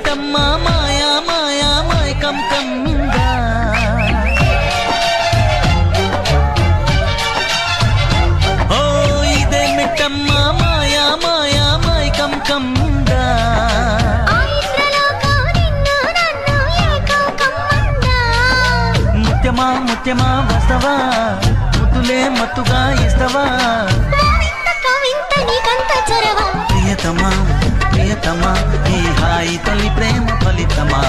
ఇదేమిటమ్మా మాయా మాయా మైకం కమ్మిందా ఓ ఇదేమిటమ్మా మాయా మాయా మైకం కమ్మిందా ముత్యమా ముత్యమా వస్తవా ముద్దులే మత్తుగా ఇస్తవా ప్రియతమా ప్రియతమా ఈ హాయి తల్లి ప్రేమ ఫలితమా